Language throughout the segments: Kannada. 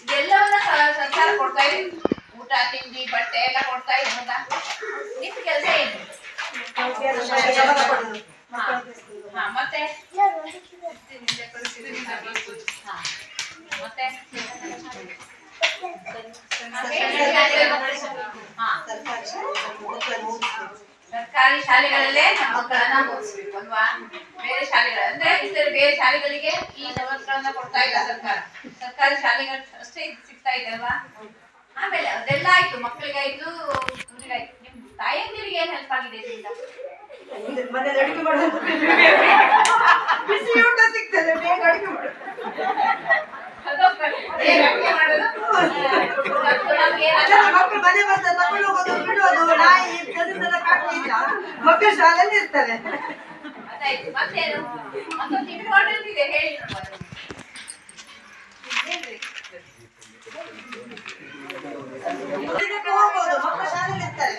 ಇದೆಲ್ಲವನ್ನ ಸರ್ಕಾರ ಕೊಡ್ತಾ ಇದೆ. ಊಟ ತಿಂಡಿ ಬಟ್ಟೆ ಎಲ್ಲ ಕೊಡ್ತಾ ಇದೆ. ಹೌದಾ? ನಿಮ್ ಕೆಲಸ ಏನು? ಮತ್ತೆ ಮತ್ತೆ ಸರ್ಕಾರಿ ಶಾಲೆಗಳಲ್ಲೇ ನಮ್ಮ ಮಕ್ಕಳನ್ನ ಓದಿಸ್ಬೇಕು ಅಲ್ವಾ? ಬೇರೆ ಶಾಲೆಗಳ ಅಂದ್ರೆ ಬೇರೆ ಶಾಲೆಗಳಿಗೆ ಈ ಸವಲತ್ತುಗಳನ್ನ ಕೊಡ್ತಾ ಇಲ್ಲ ಸರ್ಕಾರ. ಸರ್ಕಾರಿ ಶಾಲೆಗಳು ಅಷ್ಟೇ ಸಿಗ್ತಾ ಇದೆ ಅಲ್ವಾ? ಆಮೇಲೆ ಅದೆಲ್ಲ ಆಯ್ತು, ಮಕ್ಕಳಿಗಾಯ್ತು, ಇವ್ರಿಗಾಯ್ತು. ನಿಮ್ ತಾಯಂದಿರಿಗೆ ಏನ್ ಹೆಲ್ಪ್ ಆಗಿದೆ ಇದರಿಂದ? ಬಿಸಿ ಊಟ ಸಿಗ್ತದೆ, ಬೇಗ ಅಡುಗೆ ಮಾಡೋದು. ಮಕ್ಕಳು ಮನೆ ಬರ್ತಾರೆ, ತಗೊಂಡು ಹೋಗೋದು, ಬಿಡೋದು, ನಾಯಿ ಗದೆಲ್ಲ ಕಾಟಿ ಇಲ್ಲ, ಮಕ್ಕಳು ಶಾಲೆಯಲ್ಲಿ ಇರ್ತಾರೆ. ಅದಾಯ್ತು. ಮತ್ತೇನು? ಮತ್ತೊಂದು ಇಂಪಾರ್ಟೆಂಟ್ ಇದೆ, ಹೇಳಿ ನೋಡುವ. ಹೇಳ್ರಿ. ಹೋಗ್ಬೋದು, ಮಕ್ಕಳು ಶಾಲೆಯಲ್ಲಿ ಇರ್ತಾರೆ.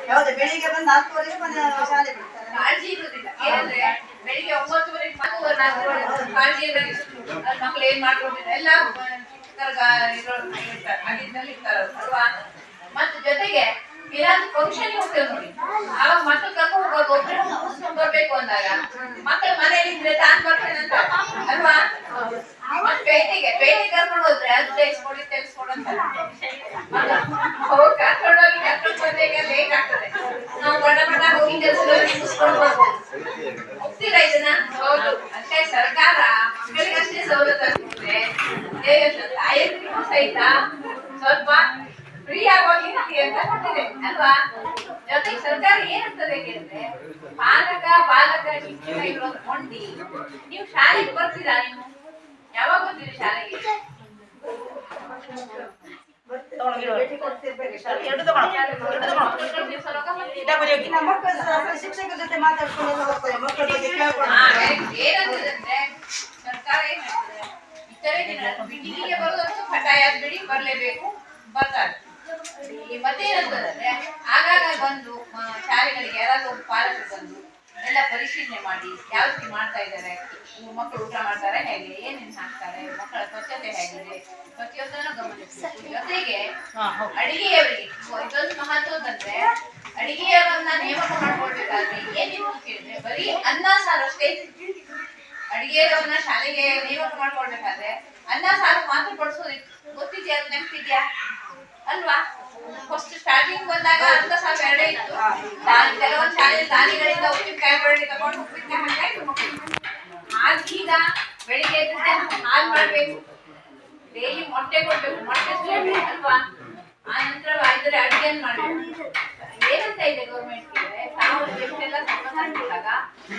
ಯಾವ್ದು ಬೆಳಿಗ್ಗೆ ಬಂದು 4:30 ಮನೆ ಶಾಲೆ ಬಿಡ್ತಾರೆ. ಕಾಳಜಿ ಇರುವುದಿಲ್ಲ. ಏನಂದ್ರೆ ಬೆಳಿಗ್ಗೆ 9:30 ಮತ್ತು 4:30 ಕಾಳಜಿ ಇರೋದಿಲ್ಲ. ಮಕ್ಕಳು ಏನ್ ಮಾಡ್ಕೊಂಡಿಲ್ಲ ಎಲ್ಲ ಆಗಿದ್ದಲ್ಲಿ ಇರ್ತಾರ ಅಲ್ವಾ? ಮತ್ತು ಜೊತೆಗೆ ಏನಾದ್ರು ಫಂಕ್ಷನ್ ಹೋಗ್ತೇವೆ ನೋಡಿ, ಆವಾಗ ಮಕ್ಕಳು ಕರ್ಕೊಂಡು ಹೋಗೋದು, ಒಬ್ಬರು ಮುಗಿಸ್ಕೊಂಡ್ ಬರ್ಬೇಕು ಅಂದಾಗ ಮಕ್ಕಳು ಮನೇಲಿ ಇದ್ರೆ ತಾನ್ ಬರ್ತೇನೆ ಅಂತ ಅಲ್ವಾ? ಮತ್ತೆ ಪೇಟೆಗೆ ಕರ್ಕೊಂಡು ಹೋದ್ರೆ ಅದು ತೆಗೆಸ್ಕೊಡು ಅಂತ ಕರ್ಕೊಂಡೋಗಿ ಕರ್ಕೊಂಡು ಬಂದಾಗ ಲೇಟ್ ಆಗ್ತದೆ. ನಾವು ಬಡ ಹೋಗಿ ಕೆಲಸದಲ್ಲಿ ಮುಗಿಸ್ಕೊಂಡು ಬರ್ಬೋದು. ಹೋಗ್ತೀರಾ ಇದನ್ನ? ಹೌದು. ಅಷ್ಟೇ ಸರ್ಕಾರ ಮಕ್ಕಳಿಗಷ್ಟೇ ಸವಲತ್ತು ಕೊಟ್ರೆ ತಾಯಂದಿರಿಗೂ ಸಹಿತ ಸ್ವಲ್ಪ ಫ್ರೀ ಆಗೋಗಿ ಅಂತ ಕೊಟ್ಟಿದೆ ಅಲ್ವಾ? ಜೊತೆಗೆ ಸರ್ಕಾರ ಏನಂತದೆ ಕೇಳಿದ್ರೆ, ಪಾಲಕ ಬಾಲಕ ಶಿಕ್ಷಕ ಇರೋದು ಕೊಂಡಿ. ನೀವು ಶಾಲೆಗೆ ಬರ್ತೀರಾ? ನೀವು ಯಾವಾಗ ಬರ್ತೀರಿ ಶಾಲೆಗೆ? ಶಿಕ್ಷಕರ ಜೊತೆ ಮಾತಾಡ್ಕೊಂಡು ಹೋಗ್ತಾರೆ, ಮಕ್ಕಳ ಬಗ್ಗೆ ಏನಂತದಂದ್ರೆ ಸರ್ಕಾರ ಏನ್ ಮಾಡ್ತದೆ, ಇತರೆ ದಿನ ಬಿಡಿಗೆ ಬರೋದಷ್ಟು ಕಡ್ಡಾಯ ಬಿಡಿ ಬರ್ಲೇಬೇಕು, ಬರ್ತಾರೆ. ಮತ್ತೇನಂತದಂದ್ರೆ ಆಗಾಗ ಬಂದು ಶಾಲೆಗಳಿಗೆ ಯಾರಾದ್ರೂ ಪಾಲಕರು ಬಂದು ಎಲ್ಲ ಪರಿಶೀಲನೆ ಮಾಡಿ ಯಾವ ರೀತಿ ಮಾಡ್ತಾ ಇದ್ದಾರೆ, ಮಕ್ಕಳು ಊಟ ಮಾಡ್ತಾರೆ ಹೇಗೆ, ಏನೇನು ಹಾಕ್ತಾರೆ, ಮಕ್ಕಳ ಸ್ವಚ್ಛತೆ ಹೇಗಿದೆ, ಪ್ರತಿಯೊಂದನ್ನು ಗಮನಿಸಬೇಕು. ಜೊತೆಗೆ ಅಡಿಗೆಯವರಿಗೆ ಇದೊಂದು ಮಹತ್ವದಂದ್ರೆ, ಅಡಿಗೆಯವರನ್ನ ನೇಮಕ ಮಾಡ್ಕೊಳ್ಬೇಕಾದ್ರೆ ಏನಿತ್ತು ಕೇಳಿದ್ರೆ ಬರೀ ಅನ್ನ ಸಾರು ಅಷ್ಟೇ. ಅಡಿಗೆಯವರನ್ನ ಶಾಲೆಗೆ ನೇಮಕ ಮಾಡ್ಕೊಳ್ಬೇಕಾದ್ರೆ ಅನ್ನ ಸಾರು ಮಾತ್ರ ಬಡಿಸೋದಿತ್ತು. ಗೊತ್ತಿದ್ಯಾ? ಅದು ನೆನಪಿದ್ಯಾ ಅಲ್ವಾ? ಫಸ್ಟ್ ಸ್ಟಾರ್ಟಿಂಗ್ ಬಂದಾಗ ಅನ್ನ ಸಾರು ಎರಡೇ ಇತ್ತು. ಕೆಲವೊಂದು ಶಾಲೆಯಲ್ಲಿ ದಾನಿಗಳಿಂದ ಉಪ್ಪಿನಕಾಯಿ ಬರಡಿ ತಗೊಂಡು ಉಪ್ಪಿನಕಾಯಿ ಹಾಕಿ ಆಗೀಗ ಬೆಳಿಗ್ಗೆ ಹಾಲು ಮಾಡ್ಬೇಕು, ಡೈಲಿ ಮೊಟ್ಟೆ ಕೊಡ್ಬೇಕು, ಮೊಟ್ಟೆ ಸುರಿಬೇಕು ಅಲ್ವಾ? ಆ ನಂತರ ಇದ್ರೆ ಅಡಿಗೆಯನ್ನು ಮಾಡ್ಬೇಕು. ಏನಂತ ಇದೆ ಗೌರ್ಮೆಂಟ್ ತಾವು ಎಷ್ಟೆಲ್ಲ ಸಮಾಧಾನ ಕೊಟ್ಟಾಗ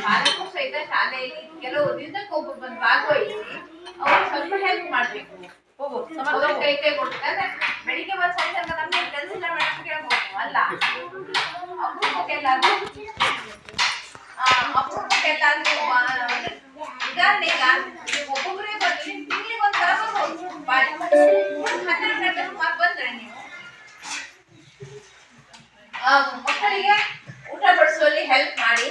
ಪಾಲಕರು ಸಹಿತ ಶಾಲೆಯಲ್ಲಿ ಕೆಲವು ದಿನಕ್ಕೆ ಒಬ್ಬರು ಬಂದು ಭಾಗವಹಿಸಿ ಅವ್ರು ಸ್ವಲ್ಪ ಹೆಲ್ಪ್ ಮಾಡ್ಬೇಕು. ಕೈ ಕೊಡ್ತಾರೆ. ಬೆಳಿಗ್ಗೆ ಬಂದು ಸಾಯಂಕಾಲ ನಮ್ಗೆ ಕೆಲಸ ಇಲ್ಲ ಮೇಡಮ್ ಕೇಳ್ಬೋದು ಅಲ್ಲ. ಅಪರೂಪಕ್ಕೆಲ್ಲಾದ್ರೂ ಉದಾಹರಣೆಗ ಒಬ್ಬೊಬ್ಬರೇ ಬರ್ಲಿ, ತಿಂಗಳಿಗೆ ಒಂದು ಸಲ ಬರ್ಬೋದು. 12 ಗಂಟೆ ಬಂದ್ರೆ ನೀವು ಮಕ್ಕಳಿಗೆ ಊಟ ಬಡಿಸುವಲ್ಲಿ ಹೆಲ್ಪ್ ಮಾಡಿ,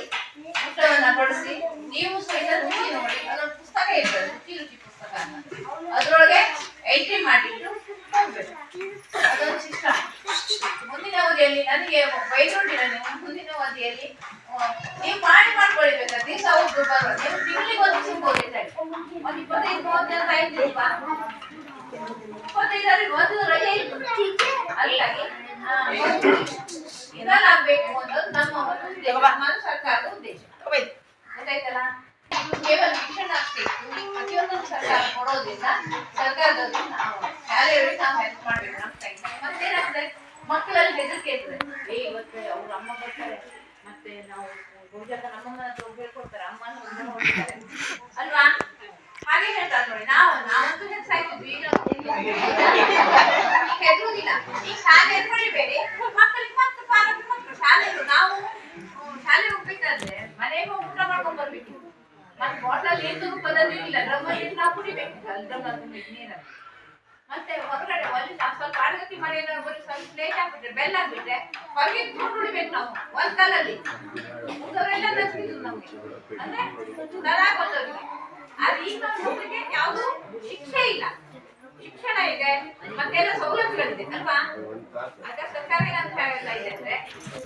ಊಟವನ್ನ ಬಡಿಸಿ ನೀವು ಸಹಿತ ರುಚಿ ನೋಡಿ. ಅದೊಂದು ಪುಸ್ತಕ ಇರ್ತದೆ, ರುಚಿ ಪುಸ್ತಕ, ಅದ್ರೊಳಗೆ ಎಂಟ್ರಿ ಮಾಡಿಟ್ಟು ಹೋಗ್ಬೇಕು. ಅದೊಂದು ಸಿಸ್ಟಮ್. ಮುಂದಿನ ಅವಧಿಯಲ್ಲಿ ನನಗೆ ಬೈದೋಡಿಲ್ಲ, ನೀವು ಮುಂದಿನ ಅವಧಿಯಲ್ಲಿ ನೀವು ಮಾಡ್ಕೊಳ್ಬೇಕು. ದಿವಸ ಹೋಗಿ ಬರುವ ನೀವು ತಿಂಗಳಿಗೆ ಒಂದು ಸಿಗ್ಬೋದು. ಒಂದು 25-30 ಜನ ಆಯ್ತಿಲ್ವಾ? 25 ಒಂದು ರಜೆ ಇತ್ತು. ಅಲ್ಲಾಗಿ ಇದಾಗಬೇಕು ಅನ್ನೋದು ನಮ್ಮ ಒಂದು ಉದ್ದೇಶ, ನಮ್ಮ ಸರ್ಕಾರದ ಉದ್ದೇಶ. ಗೊತ್ತಾಯ್ತಲ್ಲ? ಕೇವಲ ಶಿಕ್ಷಣ ಅಷ್ಟೇ, ಪ್ರತಿಯೊಂದು ಸರ್ಕಾರ ಕೊಡೋದ್ರಿಂದ ಸರ್ಕಾರದಲ್ಲಿ ನಾವು ಶಾಲೆಯವರಿಗೆ ನಾವು ಹೆಲ್ಪ್ ಮಾಡ್ಬೇಕು. ನಮ್ಮ ಕೈ ಮತ್ತೇನಾಗ್ತದೆ, ಮಕ್ಕಳಲ್ಲಿ ಹೆದರಿಕೆ ಇರ್ತದೆ. ಇವತ್ತು ಅವ್ರ ಅಮ್ಮ ಬರ್ತಾರೆ, ಮತ್ತೆ ನಾವು ಬಹುಜಾತ ನಮ್ಮನ್ನ ಹತ್ರ ಹೇಳ್ಕೊಡ್ತಾರೆ, ಅಮ್ಮನ ಹೋಗ್ತಾರೆ ಅಲ್ವಾ? ಹಾಗೆ ಹೇಳ್ತಾರೆ ನೋಡಿ. ನಾವಂತೂ ಸಾಯ್ತಿದ್ವಿ, ಈಗ ಹೆದರುವುದಿಲ್ಲ. ಈ ಶಾಲೆ ಹೊಡಿಬೇಡಿ, ಮಕ್ಕಳಿಗೆ ಮತ್ತೆ ಪಾಲಕರು ಮಕ್ಕಳು ಶಾಲೆಗಳು. ನಾವು ಶಾಲೆ ಹೋಗ್ಬೇಕಾದ್ರೆ ಮನೆಗೆ ಹೋಗಿ ಊಟ ಮಾಡ್ಕೊಂಡ್ ಬರ್ಬೇಕು. ಮತ್ತೆ ಬಾಟಲ್ ಏನು ಪದ್ಧತಿ ಇಲ್ಲ, ಡ್ರಮ್ಮಲ್ಲಿ ನಾವು ಕುಡಿಬೇಕು. ಡ್ರಮ್ ನೀರ ಮತ್ತೆ ಹೊರಗಡೆ ಅಲ್ಲಿ ಸ್ವಲ್ಪ ಅಡಗತಿ ಮಾಡಿ ಸ್ವಲ್ಪ ಲೇಟ್ ಆಗ್ಬಿಟ್ರೆ ಬೆಲ್ಲ ಆಗ್ಬಿಟ್ರೆ ಹೊರಗೆ ಕೂತ್ಕೊಂಡು ಉಳಿಬೇಕು ನಾವು ಒಂದ್ ಕಾಲಲ್ಲಿ ಅವರೆಲ್ಲ ನಚ್ಚಿದ್ರು ನಮ್ಗೆ ಅಂದ್ರೆ ದನ ಬಂದವ್ರಿಗೆ ಆದ್ರೆ ಈಗ ಮಕ್ಕಳಿಗೆ ಯಾವುದು ಶಿಕ್ಷೆ ಇಲ್ಲ, ಶಿಕ್ಷಣ ಇದೆ ಮತ್ತೆಲ್ಲ ಸೌಲಭ್ಯಗಳಿದೆ ಅಲ್ವಾ. ಆಗ ಸರ್ಕಾರ ಏನಂತ ಹೇಳ್ತಾ ಇದೆ ಅಂದ್ರೆ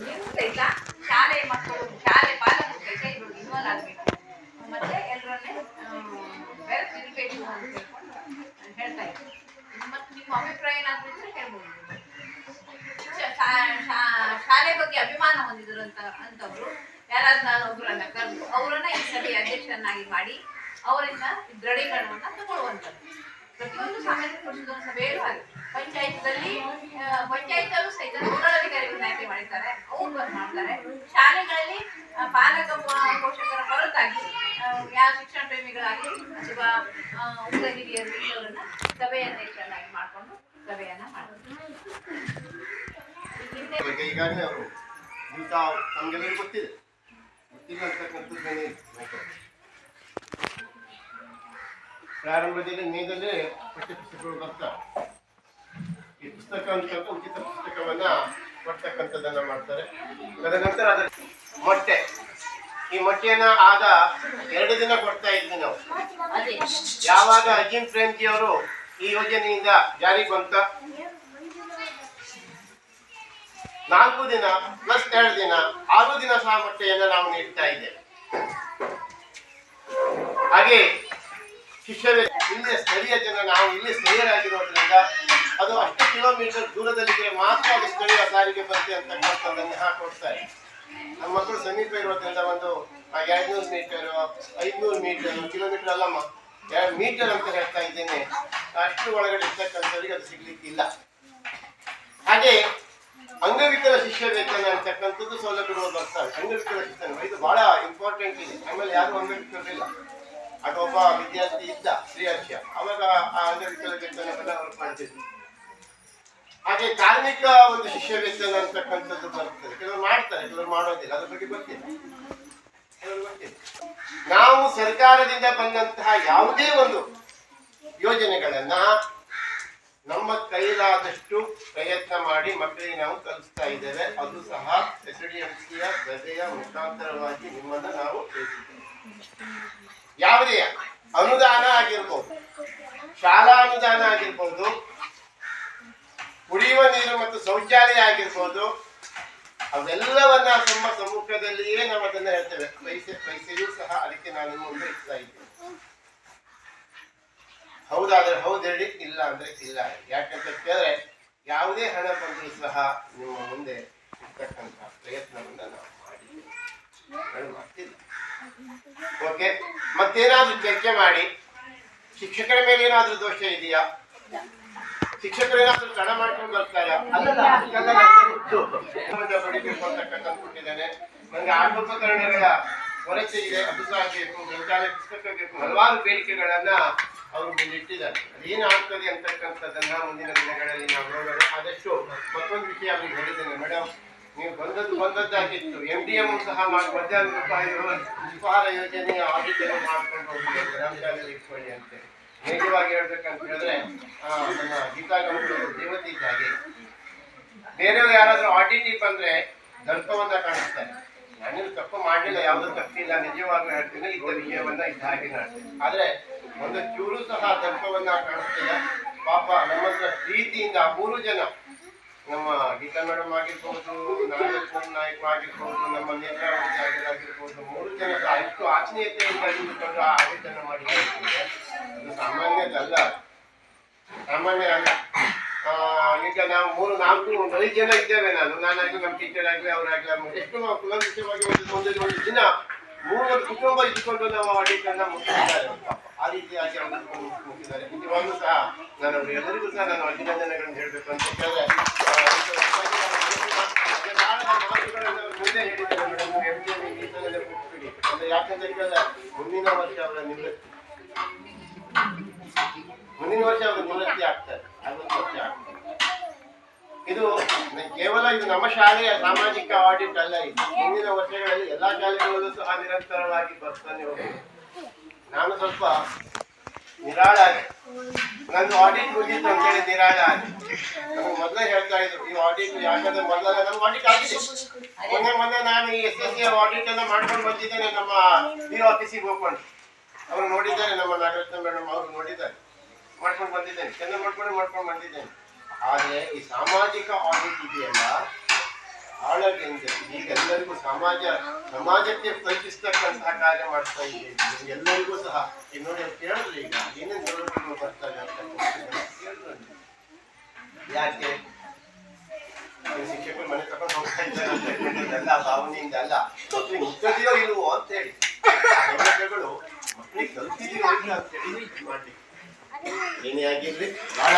ನೀವು ಸಹಿತ ಶಾಲೆ ಮಕ್ಕಳು ಶಾಲೆ ಪಾಲಕರು ಸಹಿತ ಇದ್ರಲ್ಲಿ ಇನ್ವಾಲ್ವ್ ಆಗ್ಬೇಕು ಮತ್ತೆ ಎಲ್ಲರನ್ನೇ ಬೆರೆತಿರ್ಬೇಕು ಅಂತ ಹೇಳ್ಕೊಂಡು ಹೇಳ್ತಾ ಇದ್ದೀನಿ. ಮತ್ತೆ ನಿಮ್ಮ ಅಭಿಪ್ರಾಯ ಏನಾದ್ರು ಇದ್ರೆ ಹೇಳ್ಬೋದು. ಶಾಲೆ ಬಗ್ಗೆ ಅಭಿಮಾನ ಹೊಂದಿದ್ರು ಅಂತವ್ರು ಯಾರಾದ್ರೂ ನಾನು ಒಬ್ಬರನ್ನ ಕರೆದು ಅವರನ್ನ ಈ ಸಭೆಯ ಅಧ್ಯಕ್ಷರನ್ನಾಗಿ ಮಾಡಿ ಅವರಿಂದ ದೃಢೀಕರಣವನ್ನ ತಗೊಳ್ಳುವಂಥದ್ದು. ಪ್ರತಿಯೊಂದು ಸಾಮಾಜಿಕ ಪರಿಷತ್ ಸಭೆಯಲ್ಲೂ ಹಾಗೆ ಪಂಚಾಯತಲ್ಲೂ ಸಹಿತ ನೋಡಲಾಧಿಕಾರಿಗಳನ್ನ ಆಯ್ಕೆ ಮಾಡಿದ್ದಾರೆ, ಅವ್ರು ಬಂದು ಮಾಡ್ತಾರೆ. ಶಾಲೆಗಳಲ್ಲಿ ಪಾಲಕ ಪೋಷಕರ ಹೊರತಾಗಿ ಯಾವ ಶಿಕ್ಷಣ ಪ್ರೇಮಿಗಳಾಗಲಿ ಅಥವಾ ಉಗ್ರ ಹಿರಿಯರು ಇವರನ್ನ ಸಭೆಯ ಅಧ್ಯಕ್ಷರನ್ನಾಗಿ ಮಾಡಿಕೊಂಡು ಸಭೆಯನ್ನ ಮಾಡ್ತಾರೆ. ಈಗಾಗಲೇ ಅವರು ಇಂಥ ನಮಗೆಲ್ಲರಿಗೂ ಗೊತ್ತಿಲ್ಲ ಅಂತಕ್ಕಂಥದ್ದು. ಪ್ರಾರಂಭದಲ್ಲಿ ಮೇದಲ್ಲಿ ಪಠ್ಯಪುಸ್ತಕಗಳು ಬರ್ತಾರೆ. ಈ ಪುಸ್ತಕ ಅಂತ ಉಚಿತ ಪುಸ್ತಕವನ್ನ ಕೊಡ್ತಕ್ಕಂಥದ್ದನ್ನ ಮಾಡ್ತಾರೆ. ತದನಂತರ ಅದರ ಮೊಟ್ಟೆ, ಈ ಮೊಟ್ಟೆಯನ್ನ ಆದ 2 ದಿನ ಕೊಡ್ತಾ ಇದ್ವಿ ನಾವು. ಯಾವಾಗ ಅಜೀಂ ಪ್ರೇಮ್ಜಿ ಅವರು ಈ ಯೋಜನೆಯಿಂದ ಜಾರಿಗೆ ಬಂತ 4 ದಿನ ಪ್ಲಸ್ 2 ದಿನ 6 ದಿನ ಸಹ ಮೊಟ್ಟೆಯನ್ನು ನಾವು ನೀಡ್ತಾ ಇದ್ದೇವೆ. ಹಾಗೆ ಶಿಷ್ಯರೇ ಇಲ್ಲಿ ಸ್ಥಳೀಯ ಜನ, ನಾವು ಇಲ್ಲಿ ಸ್ಥಳೀಯರಾಗಿರೋದ್ರಿಂದ ಅದು ಅಷ್ಟು ಕಿಲೋಮೀಟರ್ ದೂರದಲ್ಲಿದ್ರೆ ಮಾತ್ರ ಅದು ಸ್ಥಳೀಯ ಸಾರಿಗೆ ಬರುತ್ತೆ ಅಂತಕ್ಕಂಥದ್ದನ್ನು ಹಾಕೊಡ್ತಾರೆ. ನಮ್ಮ ಮಕ್ಕಳು ಸಮೀಪ ಇರೋದ್ರಿಂದ ಒಂದು 200 ಮೀಟರು 500 ಮೀಟರು ಕಿಲೋಮೀಟರ್ ಅಲ್ಲಮ್ಮ 2 ಮೀಟರ್ ಅಂತ ಹೇಳ್ತಾ ಇದ್ದೇನೆ, ಅಷ್ಟು ಒಳಗಡೆ ಇರ್ತಕ್ಕಂಥವ್ರಿಗೆ ಅದು ಸಿಗ್ಲಿಕ್ಕಿಲ್ಲ. ಹಾಗೆ ಅಂಗವಿಕಲ ಶಿಷ್ಯ ವೇತನ ಅಂತಕ್ಕಂಥದ್ದು ಸೌಲಭ್ಯಗಳು ಬರ್ತವೆ. ಅಂಗವಿಕಲ ಶಿಕ್ಷಣ ಇದು ಬಹಳ ಇಂಪಾರ್ಟೆಂಟ್ ಇದೆ. ಆಮೇಲೆ ಯಾರು ಅಂಗವಿಕಲರಿಲ್ಲ, ಆಗ ಒಬ್ಬ ವಿದ್ಯಾರ್ಥಿ ಇದ್ದ ಶ್ರೀಹರ್ಷ, ಅವಾಗ ಆ ಅಂಗವಿಕಲ ವೇತನವನ್ನ ಅವರು ಪಡೆದಿದ್ರು. ಹಾಗೆ ಕಾರ್ಮಿಕ ಒಂದು ಶಿಷ್ಯ ವೇತನ ಅಂತಕ್ಕಂಥದ್ದು ಬರ್ತದೆ. ಕೆಲವರು ಮಾಡ್ತಾರೆ, ಕೆಲವರು ಮಾಡೋದಿಲ್ಲ, ಅದ್ರ ಬಗ್ಗೆ ಗೊತ್ತಿಲ್ಲ. ನಾವು ಸರ್ಕಾರದಿಂದ ಬಂದಂತಹ ಯಾವುದೇ ಒಂದು ಯೋಜನೆಗಳನ್ನ ನಮ್ಮ ಕೈಲಾದಷ್ಟು ಪ್ರಯತ್ನ ಮಾಡಿ ಮಕ್ಕಳಿಗೆ ನಾವು ಕಲಿಸ್ತಾ ಇದ್ದೇವೆ. ಅದು ಸಹ SDMCಯ ಗದೆಯ ಮುಖಾಂತರವಾಗಿ ನಿಮ್ಮನ್ನ ನಾವು ತಿಳಿಸಿದ್ದೇವೆ. ಯಾವುದೇ ಅನುದಾನ ಆಗಿರ್ಬೋದು, ಶಾಲಾ ಅನುದಾನ ಆಗಿರ್ಬೋದು, ಕುಡಿಯುವ ನೀರು ಮತ್ತು ಶೌಚಾಲಯ ಆಗಿರ್ಬೋದು, ಅವೆಲ್ಲವನ್ನ ನಮ್ಮ ಸಮ್ಮುಖದಲ್ಲಿಯೇ ನಾವು ಅದನ್ನ ಹೇಳ್ತೇವೆ. ಪೈಸೆಯೂ ಸಹ ಅದಕ್ಕೆ ನಾನು ಮುಂದೆ ಇಡ್ತಾ ಇದ್ದೇನೆ. ಹೌದಾದ್ರೆ ಹೌದು ಹೇಳಿ, ಇಲ್ಲ ಅಂದ್ರೆ ಇಲ್ಲ. ಯಾಕಂತ ಕೇಳಿದ್ರೆ ಯಾವುದೇ ಹಣ ಬಂದರೂ ಸಹ ನಿಮ್ಮ ಮುಂದೆ ಇರ್ತಕ್ಕಂಥ ಪ್ರಯತ್ನವನ್ನ ನಾವು ಮಾಡ್ತಿಲ್ಲ. ಓಕೆ, ಮತ್ತೇನಾದ್ರೂ ಚರ್ಚೆ ಮಾಡಿ. ಶಿಕ್ಷಕರ ಮೇಲೆ ಏನಾದ್ರೂ ದೋಷ ಇದೆಯಾ? ಶಿಕ್ಷಕರು ಏನಾದ್ರೂ ತಡ ಮಾಡ್ಕೊಂಡು ಬರ್ತಾರಾ? ಬಡಿಬೇಕು ಅಂತಕ್ಕಂಥ ಕೊಟ್ಟಿದ್ದೇನೆ. ನನಗೆ ಆಟೋಪಕರಣಗಳ ಕೊರತೆ ಇದೆ, ಅದು ಸಹ ಬೇಕು. ಗ್ರಂಥಾಲಯ ಪುಸ್ತಕ ಬೇಕು, ಹಲವಾರು ಬೇಡಿಕೆಗಳನ್ನ ಅವರು ಮುಂದಿಟ್ಟಿದ್ದಾರೆ. ಅದೇನಾಗ್ತದೆ ಅಂತಕ್ಕಂಥದ್ದನ್ನ ಮುಂದಿನ ದಿನಗಳಲ್ಲಿ ನಾವು ನೋಡೋಣ. ಆದಷ್ಟು ಮತ್ತೊಂದು ವಿಷಯ ಅವ್ರಿಗೆ ಹೇಳಿದ್ದೇನೆ, ಮೇಡಮ್ ನೀವು ಬಂದದ್ದಾಗಿತ್ತು. MDM ಸಹ ಮಧ್ಯಾಹ್ನ ಉಪಹಾರ ಯೋಜನೆಯ ಆಡಿಟ್ ಮಾಡ್ಕೊಂಡು ಹೋಗಿ ಗ್ರಂಥಾಲಯದಲ್ಲಿ ಇಟ್ಕೊಳ್ಳಿ ಅಂತ. ನೇರವಾಗಿ ಹೇಳ್ಬೇಕಂತ ಹೇಳಿದ್ರೆ ನಮ್ಮ ಗೀತಾಗಮಗಳು ದೇವತೆ ಇದ್ದಾಗೆ. ಬೇರೆಯವರು ಯಾರಾದ್ರೂ ಆಡಿಟಿ ಬಂದ್ರೆ ದರ್ಪವನ್ನ ಕಾಣಿಸ್ತಾರೆ. ನಾನೇನು ತಪ್ಪು ಮಾಡಲಿಲ್ಲ, ಯಾವ್ದು ತಪ್ಪಿಲ್ಲ, ನಿಜವಾಗ್ಲೂ ಹೇಳ್ತೀನಿ. ಇಂಥ ವಿಷಯವನ್ನ ಇದ್ದ ಹಾಗೆ ಮಾಡ್ತೀನಿ. ಆದ್ರೆ ಒಂದು ಚೂರು ಸಹ ದರ್ಪವನ್ನ ಕಾಣಿಸ್ತಿಲ್ಲ. ಪಾಪ ನಮ್ಮ ಹತ್ರ ಪ್ರೀತಿಯಿಂದ 3 ಜನ, ನಮ್ಮ ಗೀತಾ ಮೇಡಮ್ ಆಗಿರ್ಬೋದು, ನಾಯಕ ಆಗಿರ್ಬೋದು, ನಮ್ಮ ನೇತ್ರಾವತಿ ಆಗಿರ್ಬೋದು, 3 ಜನ ಎಷ್ಟು ಆತ್ಮೀಯತೆಯಿಂದ ಹಿಡಿದುಕೊಂಡು ಆ ಆಡಳಿತನ ಮಾಡಿದ್ದಾರೆ. ಅದು ಸಾಮಾನ್ಯದಲ್ಲ, ಸಾಮಾನ್ಯ ಅಲ್ಲ. ಈಗ ನಾವು 3-4-5 ಜನ ಇದ್ದೇವೆ. ನಾನಾಗ್ಲಿ, ನಮ್ಮ ಟೀಚರ್ ಆಗ್ಲಿ, ಅವರಾಗ್ಲಿ, ಎಷ್ಟು ನಾವು ಕುಲಂಕುಷವಾಗಿ ಒಂದು ದಿನ 3 ಕುಟುಂಬ ಇದ್ದುಕೊಂಡು ನಾವು ಆಡಳಿತನ ಮುಗಿಸಿದ್ದಾರೆ. ಆ ರೀತಿಯಾಗಿ ಅವರು ಮುಗಿಸಿದ್ದಾರೆ. ನಿಜವಾಗ್ಲೂ ಸಹ ನಾನು ಎಲ್ಲರಿಗೂ ಸಹ ನಾನು ಅಭಿನಂದನೆಗಳನ್ನು ಹೇಳಬೇಕು ಅಂತ ಕೇಳಿದ್ರೆ ಮುಂದೆ ಹೇಳಿದ್ದಾರೆ ಮೇಡಮ್, MDM ಕೊಟ್ಬಿಡಿ ಅಂದ್ರೆ. ಯಾಕಂತ ಕೇಳಿದ್ರೆ ಮುಂದಿನ ವರ್ಷ ಅವರ ನಿವೃತ್ತಿ ಆಗ್ತಾರೆ, 50 ವರ್ಷ ಆಗ್ತಾರೆ. ಇದು ಕೇವಲ ಇದು ನಮ್ಮ ಶಾಲೆಯ ಸಾಮಾಜಿಕ ಆಡಿಟ್ ಅಲ್ಲ. ಇದು ಮುಂದಿನ ವರ್ಷಗಳಲ್ಲಿ ಎಲ್ಲಾ ಶಾಲೆಗಳಲ್ಲೂ ಸಹ ನಿರಂತರವಾಗಿ ಬರ್ತಾನೆ ಹೋಗ್ತದೆ. ನಾನು ಸ್ವಲ್ಪ ನಿರಾಳಾಗಿ ನಂದು ಆಡಿಟ್ ಮುಗೀತು ಅಂತ ಹೇಳಿ ನಿರಾಳ ಆಗಿ ನಮ್ಗೆ ಮೊದಲೇ ಹೇಳ್ತಾ ಇದ್ರು ಈ ಆಡಿಟ್ ಯಾಕಂದ್ರೆ ಮೊದಲ ನಮ್ಗೆ ಆಡಿಟ್ ಆಗಿದೆ. ಮೊನ್ನೆ ನಾನು ಈ SSC ಆಡಿಟ್ ಅನ್ನ ಮಾಡ್ಕೊಂಡು ಬಂದಿದ್ದೇನೆ ನಮ್ಮ DO ಆಫೀಸಿಗೆ ಹೋಗ್ಕೊಂಡು. ಅವರು ನೋಡಿದ್ದಾರೆ, ನಮ್ಮ ನಾಗರತ್ನ ಮೇಡಮ್ ಅವರು ನೋಡಿದ್ದಾರೆ, ಮಾಡ್ಕೊಂಡು ಬಂದಿದ್ದೇನೆ, ಚೆನ್ನಾಗಿ ಮಾಡ್ಕೊಂಡು ಬಂದಿದ್ದೇನೆ. ಆದರೆ ಈ ಸಾಮಾಜಿಕ ಆಡಿಟ್ ಇದೆಯಲ್ಲ ಆಳದಿಂದ ಈಗೆಲ್ಲರಿಗೂ ಸಮಾಜಕ್ಕೆ ಕಲ್ಪಿಸ್ತಕ್ಕಂತಹ ಕಾರ್ಯ ಮಾಡ್ತಾ ಇದ್ದೇವೆ. ಎಲ್ಲರಿಗೂ ಸಹ ಈಗ ನೋಡಿ ಕೇಳಿದ್ರೆ ಈಗ ಏನೇನು ಸೌಲಭ್ಯಗಳು ಬರ್ತಾರೆ ಅಂತ ಕೇಳಿದ್ರು. ಯಾಕೆ ಶಿಕ್ಷಕರು ಮನೆ ತಗೊಂಡು ಹೋಗ್ತಾ ಇದ್ದಾರೆ ಎಲ್ಲ ಭಾವನೆಯಿಂದ ಅಲ್ಲ, ಮಕ್ಕಳಿಗೆ ಮುಟ್ಟದಿಯೋ ಇಲ್ವೋ ಅಂತ ಹೇಳಿ ಸೌಲಭ್ಯಗಳು ಮಕ್ಕಳಿಗೆ ಕಲ್ತಿದೆಯೋ ಇಲ್ಲ ಅಂತ ಹೇಳಿ ಮಾಡ್ಲಿಕ್ಕೆ ಏನೇ ಆಗಿರ್ಲಿ ಬಹಳ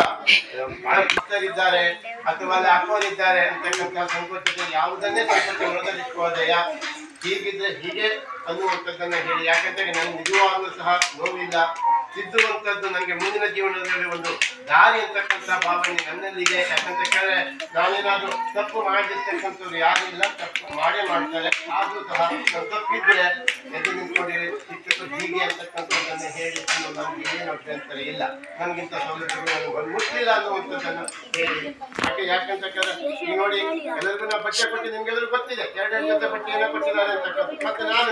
ಭಕ್ತರಿದ್ದಾರೆ ಅಥವಾ ಅಲ್ಲಿ ಹಾಕೋರಿದ್ದಾರೆ ಅಂತಕ್ಕಂತಹ ಸಂಕೋಚತೆ ಯಾವುದನ್ನೇ ಸಂಕೋಚ ಒಳಗಲ್ಲಿಟ್ಕೋದೆಯಾ ಹೀಗಿದ್ರೆ ಹೀಗೆ ಅನ್ನುವಂಥದ್ದನ್ನ ಹೇಳಿ. ಯಾಕಂದ್ರೆ ನನಗೆ ನಿಜವಾಗ್ಲೂ ಸಹ ನೋವಿಲ್ಲ, ತಿದ್ದುವಂಥದ್ದು ನನಗೆ ಮುಂದಿನ ಜೀವನದಲ್ಲಿ ಒಂದು ದಾರಿ ಅಂತಕ್ಕಂಥ ಭಾವನೆ ನನ್ನಲ್ಲಿದೆ. ಯಾಕಂತ ಕೇಳಿದ್ರೆ ನಾನೇನಾದ್ರೂ ತಪ್ಪು ಮಾಡಿರ್ತಕ್ಕಂಥವ್ರು ಯಾರು ಇಲ್ಲ, ತಪ್ಪು ಮಾಡೇ ಮಾಡ್ತಾರೆ. ಆದ್ರೂ ಸಹ ನಾನು ತಪ್ಪಿದ್ರೆ ಎದ್ದು ನಿಂತ್ಕೊಂಡಿರಿ ಶಿಕ್ಷಕರು ಹೀಗೆ ಅಂತಕ್ಕಂಥದ್ದನ್ನು ಹೇಳಿ ನಮ್ಗೆ ಏನು ಅಭ್ಯಂತರ ಇಲ್ಲ, ನನಗಿಂತ ಸೌಲಭ್ಯಗಳು ನನಗೆ ಮುಟ್ಟಿಲ್ಲ ಅನ್ನುವಂಥದ್ದನ್ನು ಹೇಳಿ. ಯಾಕಂತ ಕೇಳಿದ್ರೆ ಈಗ ನೋಡಿ ಎಲ್ಲರಿಗೂ ನಾವು ಬಟ್ಟೆ ಕೊಟ್ಟು ನಿಮ್ಗೆಲ್ಲರೂ ಗೊತ್ತಿದೆ, 2 ಜೊತೆ ಬಟ್ಟೆಯನ್ನು ಕೊಟ್ಟಿದ್ದಾರೆ ಅಂತಕ್ಕಂಥ. ಮತ್ತೆ ನಾನು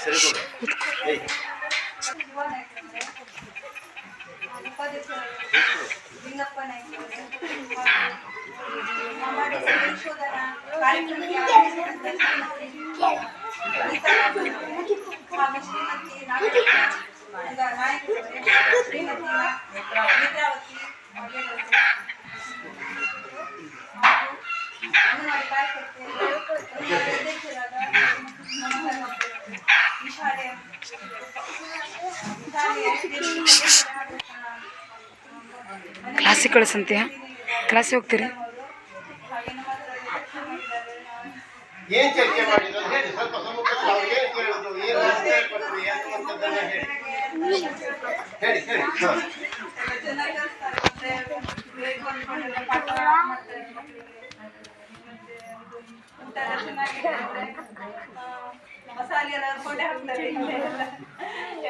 ಸರಿ ಕ್ಲಾಸಿಗೆ ಕಳಿಸಂತೀಯ? ಕ್ಲಾಸಿಗೆ ಹೋಗ್ತೀರಿ? ಏನ್ ಚರ್ಚೆ ಮಾಡಿದ್ರು ಹೇಳಿ, ಸ್ವಲ್ಪ ಏನ್ ಕೇಳೋದು, ಏನು ಕೊಟ್ಟರು ಅನ್ನುವಂಥದ್ದನ್ನ ಹೇಳಿ ಹೇಳಿ ಹೇಳಿ. ಮಸಾಲೆ ಎಲ್ಲ ಕೊಂಡೆ ಹಾಕ್ತಾರೆ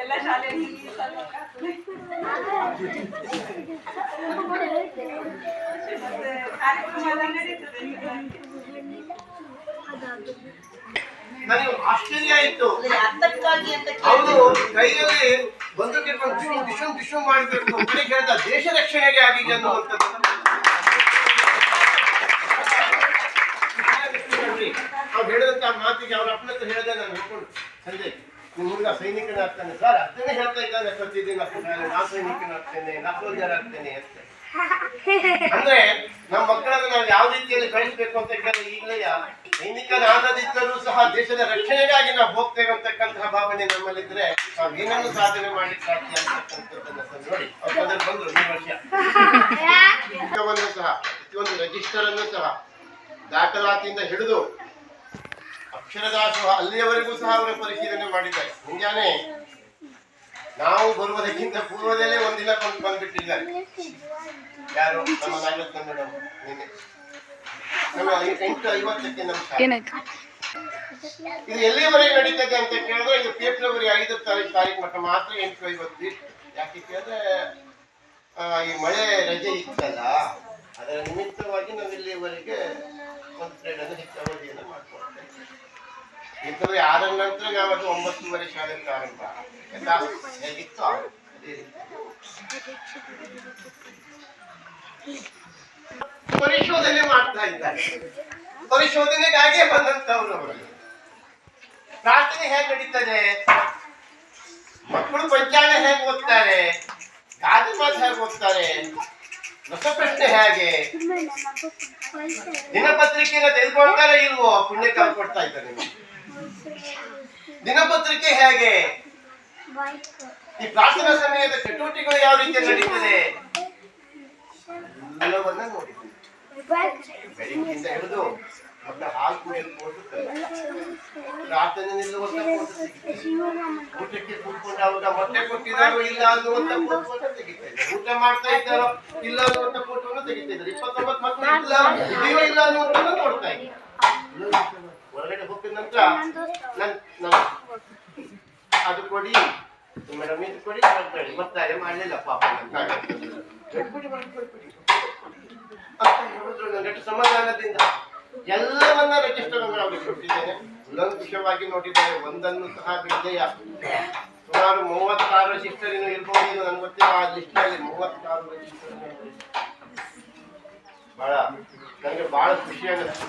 ಎಲ್ಲ ಶಾಲೆಯಲ್ಲಿ. ಕಾರ್ಯಕ್ರಮ ಎಲ್ಲ ನಡೀತದೆ. ನನಗೆ ಆಶ್ಚರ್ಯ ಆಯ್ತು, ಅವರು ಕೈಯಲ್ಲಿ ಬಂದೂಕು ಇಟ್ಕೊಂಡು ಡಿಶು ಮಾಡಬೇಕು ಮನೆಗೆ ಹೇಳ್ದ ದೇಶ ರಕ್ಷಣೆಗೆ ಆಗಿದೆ ಅನ್ನುವಂಥದ್ದು. ಅವ್ರು ಹೇಳಿದಂತ ಮಾತಿಗೆ ಅವ್ರ ಅಪ್ಪನ ಹತ್ರ ಹೇಳಿದೆ, ನಾನು ಹೇಳ್ಕೊಂಡು ಸಂಜೆ ನಿಮ್ಮ ಹುಡುಗ ಸೈನಿಕನಾಗ್ತಾನೆ ಸರ್, ಅದನ್ನೇ ಹೇಳ್ತಾ ಇದ್ದಾನೆ ಪ್ರತಿದಿನ, ನಾ ಸೈನಿಕನಾಗ್ತೇನೆ, ನಾ ಸೋಲ್ಜರ್ ಆಗ್ತೇನೆ ಅಂತ. ಅಂದ್ರೆ ನಮ್ಮ ಮಕ್ಕಳನ್ನು ನಾವು ಯಾವ ರೀತಿಯಲ್ಲಿ ಬೆಳೆಸಬೇಕು ಅಂತ ಕೇಳಿದ್ರೆ ಈಗಲೇ ಸೈನಿಕನಾಗದಿದ್ದರೂ ಸಹ ದೇಶದ ರಕ್ಷಣೆಗಾಗಿ ನಾವು ಹೋಗ್ತೇವೆ ಅಂತಕ್ಕಂತಹ ಭಾವನೆ ನಮ್ಮಲ್ಲಿದ್ರೆ ನಾವು ಏನನ್ನು ಸಾಧನೆ ಮಾಡ್ಲಿಕ್ಕೆ ಸಾಧ್ಯ ಅಂತಕ್ಕಂಥದ್ದನ್ನ ನೋಡಿ ಅವ್ರು ಬಂದ್ರು ಈ ವರ್ಷ ಸಹ ಪ್ರತಿಯೊಂದು ರಿಜಿಸ್ಟರ್ ಅನ್ನು ಸಹ ದಾಖಲಾತಿಯಿಂದ ಹಿಡಿದು ಅಕ್ಷರದಾಸೋಹ ಅಲ್ಲಿಯವರೆಗೂ ಸಹ ಅವರ ಪರಿಶೀಲನೆ ಮಾಡಿದ್ದಾರೆ. ಮುಂಜಾನೆ ನಾವು ಬರುವುದಕ್ಕಿಂತ ಪೂರ್ವದಲ್ಲೇ ಒಂದಿನ ಬಂದ್ಬಿಟ್ಟಿದ್ದಾರೆ. ಯಾರು ನಮ್ಮ ನಾಗರತ್ನ ಮೇಡಮ್ ನಿನ್ನೆ ನಮ್ಮ 8:50ಕ್ಕೆ ನಮ್ಮ ಏನಾಯ್ತು? ಇದು ಎಲ್ಲಿಯವರೆಗೆ ನಡೀತದೆ ಅಂತ ಕೇಳಿದ್ರೆ ಇದು ಫೆಬ್ರವರಿ 5 ತಾರೀಕು ಮಟ್ಟ ಮಾತ್ರ 8:50 ಇತ್ತು. ಯಾಕೆ ಕೇಳಿದ್ರೆ ಈ ಮಳೆ ರಜೆ ಇತ್ತಲ್ಲ, ಅದರ ನಿಮಿತ್ತವಾಗಿ ನಾವು ಇಲ್ಲಿಯವರೆಗೆ ಒಂದು ಪೀರಿಯಡ್ ಅನ್ನು ಹೆಚ್ಚು ಅವಧಿಯನ್ನು ಮಾಡ್ಕೊಳ್ತೇವೆ. ಫೆಬ್ರವರಿ 6 ನಂತರ ನಾವು ಅದು 9:30 ಶಾಲೆ ಪ್ರಾರಂಭ ಎಲ್ಲ ಹೇಗಿತ್ತು ಅದೇ ರೀತಿ ಪರಿಶೋಧನೆ ಮಾಡ್ತಾ ಇದ್ದಾರೆ. ಪರಿಶೋಧನೆಗಾಗಿಯೇ ಬಂದಂತವ್ರು ಅವರಲ್ಲಿ. ಪ್ರಾರ್ಥನೆ ಹೇಗೆ ನಡೀತದೆ, ಮಕ್ಕಳು ಪಂಚಾಂಗ ಹೇಗೆ ಓದ್ತಾರೆ, ಗಾದೆ ಮಾತು ಹೇಗೆ ಓದ್ತಾರೆ, ರಸಪ್ರಶ್ನೆ ಹೇಗೆ, ದಿನಪತ್ರಿಕೆಯನ್ನು ತೆಗೆದುಕೊಳ್ತಾರೆ ಇಲ್ವೋ, ಪುಣ್ಯ ಕಾಲ ಕೊಡ್ತಾ ಇದ್ದಾರೆ. ದಿನಪತ್ರಿಕೆ ಹೇಗೆ, ಈ ಪ್ರಾರ್ಥನಾ ಸಮಯದ ಚಟುವಟಿಕೆಗಳು ಯಾವ ರೀತಿ ನಡೀತದೆ ಎಲ್ಲವನ್ನ ನೋಡಿದ್ದೀವಿ. ಬೆಳಿಗ್ಗೆಯಿಂದ ಹಿಡಿದು ಮತ್ತೆ ಹಾಲು ಕುಡಿಯಲು ಪ್ರಾರ್ಥನೆ ನಿಲ್ಲುವಂತ ಊಟಕ್ಕೆ ಕೂತ್ಕೊಂಡಾಗ ಮೊಟ್ಟೆ ಕೊಟ್ಟಿದ್ದಾರೋ ಇಲ್ಲ ಅನ್ನುವಂತ ಫೋಟೋವನ್ನು ತೆಗಿತಾ ಇದ್ದಾರೆ. ಊಟ ಮಾಡ್ತಾ ಇದ್ದಾರೋ ಇಲ್ಲ ಅನ್ನುವಂತ ಫೋಟೋವನ್ನು ತೆಗಿತಾ ಇದ್ದಾರೆ. 29 ಮಕ್ಕಳು ಇಲ್ಲ ಅನ್ನುವಂಥದ್ದು ನೋಡ್ತಾ ಇದ್ದಾರೆ. ಹೊರಗಡೆ ಹೋಗಿದ ನಂತರ ಅದು ಕೊಡಿ ಮೇಡಮ್, ಇದು ಕೊಡಿ ಅಂತೇಳಿ ಒತ್ತಾಯ ಮಾಡಲಿಲ್ಲ ಪಾಪ. ನೆಟ್ಟು ಸಮಾಧಾನದಿಂದ ಎಲ್ಲವನ್ನ ರಿಜಿಸ್ಟರ್ ಅವರಿಗೆ ಕೊಟ್ಟಿದ್ದೇನೆ. ಉಲ್ಲಂಘಿತವಾಗಿ ನೋಡಿದ್ದಾರೆ, ಒಂದನ್ನು ಸಹ ಬಿಡದೆಯ ಸುಮಾರು 36 ರಿಜಿಸ್ಟರ್ ಇರ್ಬೋದು, ನನ್ಗೆ ಗೊತ್ತಿಲ್ಲ. ಆ ಲಿಸ್ಟಲ್ಲಿ 36 ರಿಜಿಸ್ಟರ್. ನನಗೆ ಬಹಳ ಖುಷಿ ಆಗುತ್ತೆ.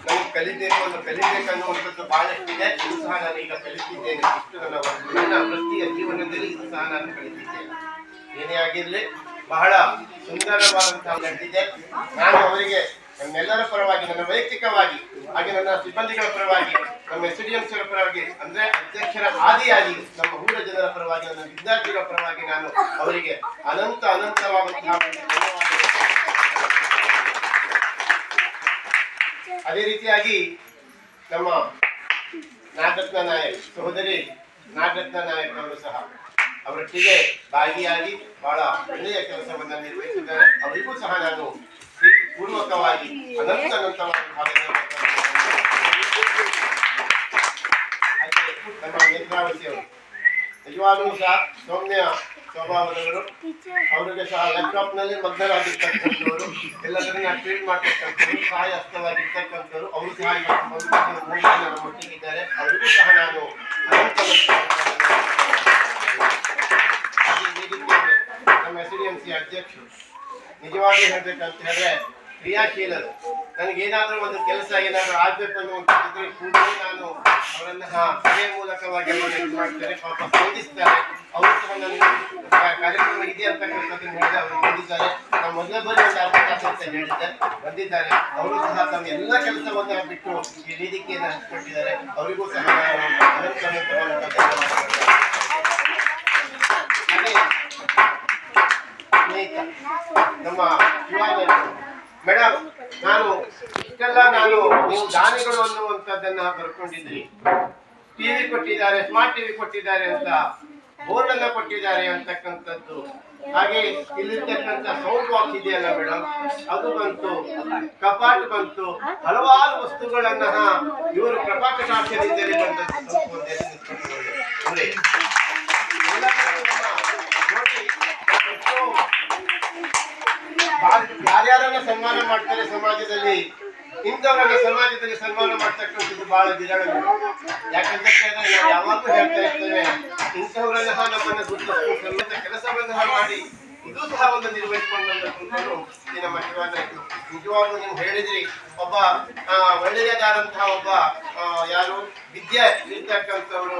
ನನಗೆ ಕಲಿಬೇಕನ್ನುವಂಥದ್ದು ಬಹಳಷ್ಟಿದೆ. ಇದು ಸಹ ನಾನು ಈಗ ಕಲಿತಿದ್ದೇನೆ. ಇಷ್ಟು ನನ್ನ ವೃತ್ತಿಯ ಜೀವನದಲ್ಲಿ ಇದು ಸಹ ನಾನು ಕಲಿತಿದ್ದೇನೆ. ಏನೇ ಆಗಿರಲಿ ಬಹಳ ಸುಂದರವಾದಂತಹ ನಡೆದಿದೆ. ನಾನು ಅವರಿಗೆ ನಮ್ಮೆಲ್ಲರ ಪರವಾಗಿ, ನನ್ನ ವೈಯಕ್ತಿಕವಾಗಿ, ಹಾಗೆ ನನ್ನ ಸಿಬ್ಬಂದಿಗಳ ಪರವಾಗಿ, ನಮ್ಮ SDMC ಪರವಾಗಿ, ಅಂದ್ರೆ ಅಧ್ಯಕ್ಷರ ಆದಿಯಾಗಿ ನಮ್ಮ ಊರ ಜನರ ಪರವಾಗಿ, ನನ್ನ ವಿದ್ಯಾರ್ಥಿಗಳ ಪರವಾಗಿ ನಾನು ಅವರಿಗೆ ಅನಂತವಾದಂತಹ ಅದೇ ರೀತಿಯಾಗಿ ನಮ್ಮ ನಾಗರತ್ನ ನಾಯಕ್ ಸಹೋದರಿ ನಾಗರತ್ನ ನಾಯಕ್ ಅವರು ಸಹ ಅವರೊಟ್ಟಿಗೆ ಭಾಗಿಯಾಗಿ ಬಹಳ ಒಳ್ಳೆಯ ಕೆಲಸವನ್ನು ನಿರ್ವಹಿಸಿದ್ದಾರೆ. ಅವರಿಗೂ ಸಹ ನಾನು ಪೂರ್ವಕವಾಗಿ ಅನಂತವಾಗಿ ಹಾಗೆ ನಮ್ಮ ನೇತ್ರಾವತಿ ಅವರು ನಿಜವಾಗ್ಲೂ ಸಹ ಸೌಮ್ಯ ಸ್ವಭಾವದವರು. ಅವರಿಗೆ ಸಹ ಲ್ಯಾಪ್ಟಾಪ್ ನಲ್ಲಿ ಮಗ್ನರಾಗಿರ್ತಕ್ಕಂಥವರು, ಎಲ್ಲರನ್ನ ಟ್ರೀಟ್ ಮಾಡ್ತಕ್ಕಂಥವ್ರು, ಸಹಾಯ ಹಸ್ತವಾಗಿರ್ತಕ್ಕಂಥವ್ರು. ಅವರು ಸಹ ನಮ್ಮೊಟ್ಟಿಗಿದ್ದಾರೆ. ಅವರಿಗೂ ಸಹ ನಾನು ನಮ್ಮ SDMC ಅಧ್ಯಕ್ಷರು ನಿಜವಾಗಿ ಹೇಳ್ಬೇಕಂತ ಹೇಳಿದ್ರೆ ಕ್ರಿಯಾಶೀಲರು. ನನಗೇನಾದ್ರೂ ಒಂದು ಕೆಲಸ ಏನಾದ್ರೂ ಆಗ್ಬೇಕು ಅನ್ನುವಂಥದ್ದಿದ್ರೆ ಕೂಡಲೇ ನಾನು ಅವರನ್ನ ಸಭೆಯ ಮೂಲಕವಾಗಿ ಮಾಡ್ತಾರೆ, ಪಾಪ ಸ್ಪಂದಿಸ್ತಾರೆ. ಅವರು ಸಹ ನನಗೆ ಕಾರ್ಯಕ್ರಮ ಇದೆ ಅಂತಕ್ಕಂಥದ್ದನ್ನು ಹೇಳಿದೆ, ಅವರು ಬಂದಿದ್ದಾರೆ. ನಾವು ಮೊದಲೇ ಬರೀ ಒಂದು ಅರ್ಧ ತಾಸು ಅಂತ ಹೇಳಿದ್ದೆ, ಬಂದಿದ್ದಾರೆ. ಅವರು ಸಹ ತಮ್ಮ ಎಲ್ಲ ಕೆಲಸವನ್ನ ಬಿಟ್ಟು ಈ ವೇದಿಕೆಯನ್ನು ಹಂಚಿಕೊಂಡಿದ್ದಾರೆ. ಅವರಿಗೂ ಸಹ ಸ್ನೇಹಿತ ನಮ್ಮ ಮೇಡಮ್, ನಾನು ನೀವು ದಾನಿಗಳು ಅನ್ನುವಂಥದ್ದನ್ನ ಬರ್ಕೊಂಡಿದ್ರಿ. ಟಿವಿ ಕೊಟ್ಟಿದ್ದಾರೆ, ಸ್ಮಾರ್ಟ್ ಟಿವಿ ಕೊಟ್ಟಿದ್ದಾರೆ ಅಂತ ಬೋರ್ಡ್ ಅನ್ನ ಕೊಟ್ಟಿದ್ದಾರೆ ಅಂತಕ್ಕಂಥದ್ದು. ಹಾಗೆ ಇಲ್ಲಿರ್ತಕ್ಕಂಥ ಸೌಂಡ್ ಬಾಕ್ಸ್ ಇದೆಯಲ್ಲ ಮೇಡಮ್, ಅದು ಬಂತು, ಕಪಾಟ್ ಬಂತು, ಹಲವಾರು ವಸ್ತುಗಳನ್ನ ಇವರು ಪ್ರಭಾಕಟಾಕ್ಷದಿಂದಲೇ ಬಂದದ್ದು. ಯಾರ್ಯಾರನ್ನ ಸನ್ಮಾನ ಮಾಡ್ತಾರೆ ಸಮಾಜದಲ್ಲಿ, ಇಂಥವರನ್ನ ಸಮಾಜದಲ್ಲಿ ಸನ್ಮಾನ ಮಾಡ್ತಕ್ಕಂಥದ್ದು ಬಹಳ ವಿರಳ. ಯಾಕಂತ ಕೇಳಿದ್ರೆ ನಾವು ಯಾವಾಗಲೂ ಹೇಳ್ತಾ ಇರ್ತೇವೆ, ಇಂಥವರನ್ನ ನಮ್ಮನ್ನ ಗುರುತಿಸುವಂತ ಕೆಲಸವನ್ನ ಮಾಡಿ ಇದು ಸಹ ಒಂದು ನಿರ್ವಹಿಸಿಕೊಂಡು ಬಂದದ್ದು ನಮ್ಮ ಶಿವಾನಂದರು. ನಿಜವಾಗ್ಲೂ ನೀವು ಹೇಳಿದ್ರಿ, ಒಬ್ಬ ಒಳ್ಳೆಯದಾದಂತಹ ಒಬ್ಬ ಯಾರು ವಿದ್ಯೆ ಇರ್ತಕ್ಕಂಥವ್ರು,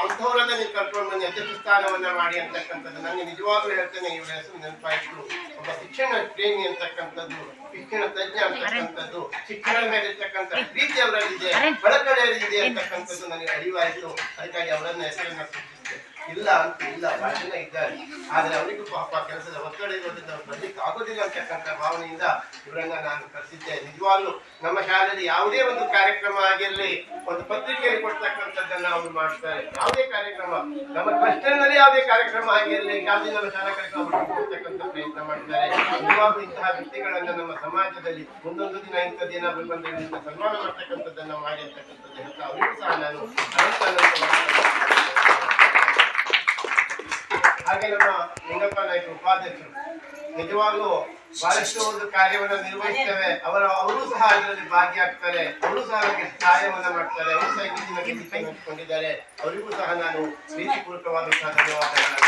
ಅಂಥವರನ್ನ ನೀವು ಕರ್ಕೊಂಡು ಬಂದು ಅಧ್ಯಕ್ಷ ಸ್ಥಾನವನ್ನ ಮಾಡಿ ಅಂತಕ್ಕಂಥದ್ದು. ನನಗೆ ನಿಜವಾಗ್ಲೂ ಹೇಳ್ತೇನೆ, ಇವರ ಹೆಸರು ನೆನಪಾಯಿತು. ಒಬ್ಬ ಶಿಕ್ಷಣ ಪ್ರೇಮಿ ಅಂತಕ್ಕಂಥದ್ದು, ಶಿಕ್ಷಣ ತಜ್ಞ ಅಂತಕ್ಕಂಥದ್ದು, ಶಿಕ್ಷಣದ ಮೇಲೆ ಇರ್ತಕ್ಕಂಥ ಪ್ರೀತಿ ಅವರಲ್ಲಿದೆ, ಬಳಕಡೆಯಲ್ಲಿದೆ ಅಂತಕ್ಕಂಥದ್ದು ನನಗೆ ಅರಿವಾಯಿತು. ಅದಕ್ಕಾಗಿ ಅವರನ್ನ ಹೆಸರನ್ನ ಇಲ್ಲ ಅಂತ ಇಲ್ಲ, ಬಹಳ ಜನ ಇದ್ದಾರೆ. ಆದ್ರೆ ಅವರಿಗೂ ಪಾಪ ಕೆಲಸದ ಒತ್ತಡ ಇರೋದ್ರಿಂದ ಅವ್ರು ಬರ್ಲಿಕ್ಕೆ ಆಗೋದಿಲ್ಲ ಅಂತಕ್ಕಂಥ ಭಾವನೆಯಿಂದ ಇವರನ್ನ ನಾನು ಕರೆಸಿದ್ದೆ. ನಿಜವಾಗ್ಲೂ ನಮ್ಮ ಶಾಲೆಯಲ್ಲಿ ಯಾವುದೇ ಒಂದು ಕಾರ್ಯಕ್ರಮ ಆಗಿರಲಿ, ಒಂದು ಪತ್ರಿಕೆಯಲ್ಲಿ ಕೊಡ್ತಕ್ಕಂಥದ್ದನ್ನ ಅವರು ಮಾಡ್ತಾರೆ. ಯಾವುದೇ ಕಾರ್ಯಕ್ರಮ, ನಮ್ಮ ಕ್ಲಸ್ಟರ್ನಲ್ಲಿ ಯಾವುದೇ ಕಾರ್ಯಕ್ರಮ ಆಗಿರಲಿ, ಯಾವುದೇ ನಮ್ಮ ಶಾಲಾ ಕಾರ್ಯಕ್ರಮ ಕೊಡ್ತಕ್ಕಂಥ ಪ್ರಯತ್ನ ಮಾಡ್ತಾರೆ. ನಿಜವಾಗ್ಲೂ ಇಂತಹ ವ್ಯಕ್ತಿಗಳನ್ನ ನಮ್ಮ ಸಮಾಜದಲ್ಲಿ ಒಂದೊಂದು ದಿನ ಇಂಥದ್ದು ಏನಾದ್ರು ಬಂದ ಸನ್ಮಾನ ಮಾಡ್ತಕ್ಕಂಥದ್ದನ್ನ ಮಾಡಿ ಅಂತಕ್ಕಂಥದ್ದು ಹೇಳ್ತಾ ಅವರಿಗೂ ಸಹ ನಾನು ಹಾಗೆ ನಮ್ಮ ನಿಂಗಪ್ಪ ನಾಯ್ಕ ಉಪಾಧ್ಯಕ್ಷರು ನಿಜವಾಗ್ಲೂ ಬಹಳಷ್ಟು ಒಂದು ಕಾರ್ಯವನ್ನು ನಿರ್ವಹಿಸ್ತೇವೆ. ಅವರು ಸಹ ಅದರಲ್ಲಿ ಭಾಗಿಯಾಗ್ತಾರೆ, ಅವರು ಸಹ ನಮಗೆ ಸಹಾಯವನ್ನ ಮಾಡ್ತಾರೆ. ಅವರು ಸಹ ಹಂಚಿಕೊಂಡಿದ್ದಾರೆ. ಅವರಿಗೂ ಸಹ ನಾನು ಪ್ರೀತಿಪೂರ್ವಕವಾದಂತಹ ಧನ್ಯವಾದಗಳನ್ನು.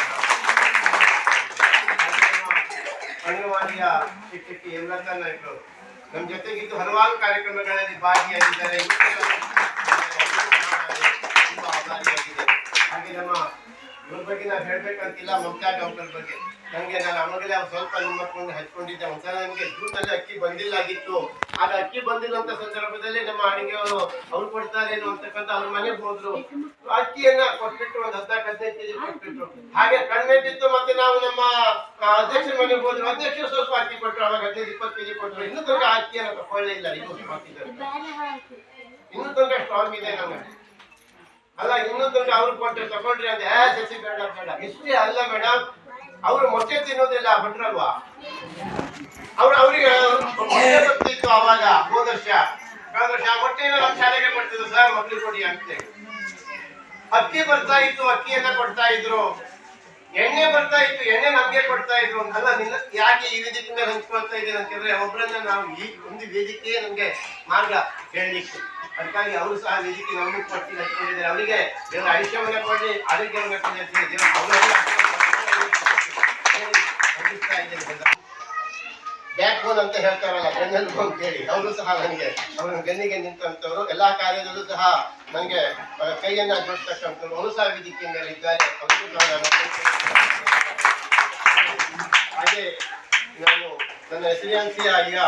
ಅಂಗನವಾಡಿಯ ಶಿಕ್ಷಕಿ ಎಲ್ಲಕ್ಕ ನಾಯ್ಕರು ನಮ್ಮ ಜೊತೆಗಿದ್ದು ಹಲವಾರು ಕಾರ್ಯಕ್ರಮಗಳಲ್ಲಿ ಭಾಗಿಯಾಗಿದ್ದಾರೆ. ತುಂಬಾ ಆಭಾರಿಯಾಗಿದ್ದೇನೆ. ಹಾಗೆ ನಮ್ಮ ಇವ್ರ ಬಗ್ಗೆ ನಾವು ಹೇಳ್ಬೇಕಂತಿಲ್ಲ, ಮಮತಾ ಡಾಕ್ಟರ್ ಬಗ್ಗೆ ನಾನು ಆವಾಗಲೇ ಸ್ವಲ್ಪ ನಿಮ್ಮಕೊಂಡು ಹಚ್ಕೊಂಡಿದ್ದೆ. ಒಂದ್ಸಲ ನಮಗೆ ಜೂಟಲ್ಲಿ ಅಕ್ಕಿ ಬಂದಿಲ್ಲಾಗಿತ್ತು. ಆಗ ಅಕ್ಕಿ ಬಂದಿರುವಂತ ಸಂದರ್ಭದಲ್ಲಿ ನಮ್ಮ ಅಡಿಗೆಯವರು ಅವ್ರು ಕೊಡ್ತಾರೇನು ಅಂತಕ್ಕಂಥ ಅವ್ರ ಮನೆಗೆ ಹೋದ್ರು. ಅಕ್ಕಿಯನ್ನ ಕೊಟ್ಬಿಟ್ಟು ಒಂದು 14-15 ಕೆಜಿ ಕೊಟ್ಬಿಟ್ರು. ಹಾಗೆ ಕಡಿಮೆ ಬಿತ್ತು. ಮತ್ತೆ ನಾವು ನಮ್ಮ ಅಧ್ಯಕ್ಷರ ಮನೆಗೆ ಹೋದ್ರು. ಅಧ್ಯಕ್ಷರು ಸ್ವಲ್ಪ ಅಕ್ಕಿ ಕೊಟ್ಟರು. ಅವಾಗ 15-20 ಕೆಜಿ ಕೊಟ್ಟರು. ಇನ್ನೂ ತನಕ ಅಕ್ಕಿಯನ್ನು ತಗೊಳ್ಳೇ ಇಲ್ಲ. ಇನ್ನೂ ತನಕ ಸ್ಟಾಕ್ ಇದೆ ನಮಗೆ. ಅಲ್ಲ, ಇನ್ನೂ ತನಕ ಅವ್ರು ಕೊಟ್ಟರೆ ತಗೊಂಡ್ರಿ ಅಂದ್ರೆ ಸಸಿ ಬೇಡ ಬೇಡ ಇಷ್ಟೇ ಅಲ್ಲ ಮೇಡಮ್. ಅವರು ಮೊಟ್ಟೆ ತಿನ್ನೋದಿಲ್ಲ ಭಟ್ರಲ್ವಾ, ಅವ್ರಿಗೆ ಮೊಟ್ಟೆ ಬರ್ತಿತ್ತು ಅವಾಗ. ಕಳೆದ ವರ್ಷ ಮೊಟ್ಟೆನ ನಮ್ಮ ಶಾಲೆಗೆ ಕೊಡ್ತಿದ್ರು, ಸರ್ ಮಕ್ಳಿಗೆ ಕೊಡಿ ಅಂತೇಳಿ. ಅಕ್ಕಿ ಬರ್ತಾ ಇತ್ತು, ಅಕ್ಕಿಯನ್ನ ಕೊಡ್ತಾ ಇದ್ರು. ಎಣ್ಣೆ ಬರ್ತಾ ಇತ್ತು, ಎಣ್ಣೆ ನಮ್ಗೆ ಕೊಡ್ತಾ ಇದ್ರು. ಅಲ್ಲ, ನಿನ್ನ ಯಾಕೆ ಈ ವೇದಿಕೆ ಮೇಲೆ ಹಂಚ್ಕೊಳ್ತಾ ಇದ್ದೀನಿ ಅಂತಂದ್ರೆ, ಒಬ್ಬರನ್ನ ನಾವು ಈ ಒಂದು ವೇದಿಕೆ ನಮ್ಗೆ ಮಾರ್ಗ ಹೇಳಲಿಕ್ಕೆ, ಅದಕ್ಕಾಗಿ ಅವರು ಸಹ ವೇದಿಕೆ ನಮಗೆ ಕೊಟ್ಟು ಹಚ್ಕೊಂಡಿದ್ದಾರೆ. ಅವರಿಗೆ ದೇವರ ಆಯುಷ್ಯವನ್ನ ಕೊಡಲಿ, ಆರೋಗ್ಯವನ್ನ ಕೊಡಲಿ ಅಂತ ಹೇಳಿ ಬ್ಯಾಕ್ ಬೋನ್ ಅಂತ ಹೇಳ್ತಾರಲ್ಲ, ಬೆನ್ನೆಲುಬು ಅಂತ ಹೇಳಿ, ಅವರು ಸಹ ನನಗೆ ಅವರ ಬೆನ್ನಿಗೆ ನಿಂತಂತವರು, ಎಲ್ಲಾ ಕಾರ್ಯದಲ್ಲೂ ಸಹ ನನಗೆ ಕೈಯನ್ನ ಜೋಡಿಸ್ತಕ್ಕಂಥವ್ರು, ಅವರು ಸಹ ವೇದಿಕೆ ಮೇಲೆ ಇದ್ದಾರೆ. ಅವರು ಸಹ ಹಾಗೆ ನಾನು ನನ್ನ ಹೆಸರಿಯಂತೆಯ ಈಗ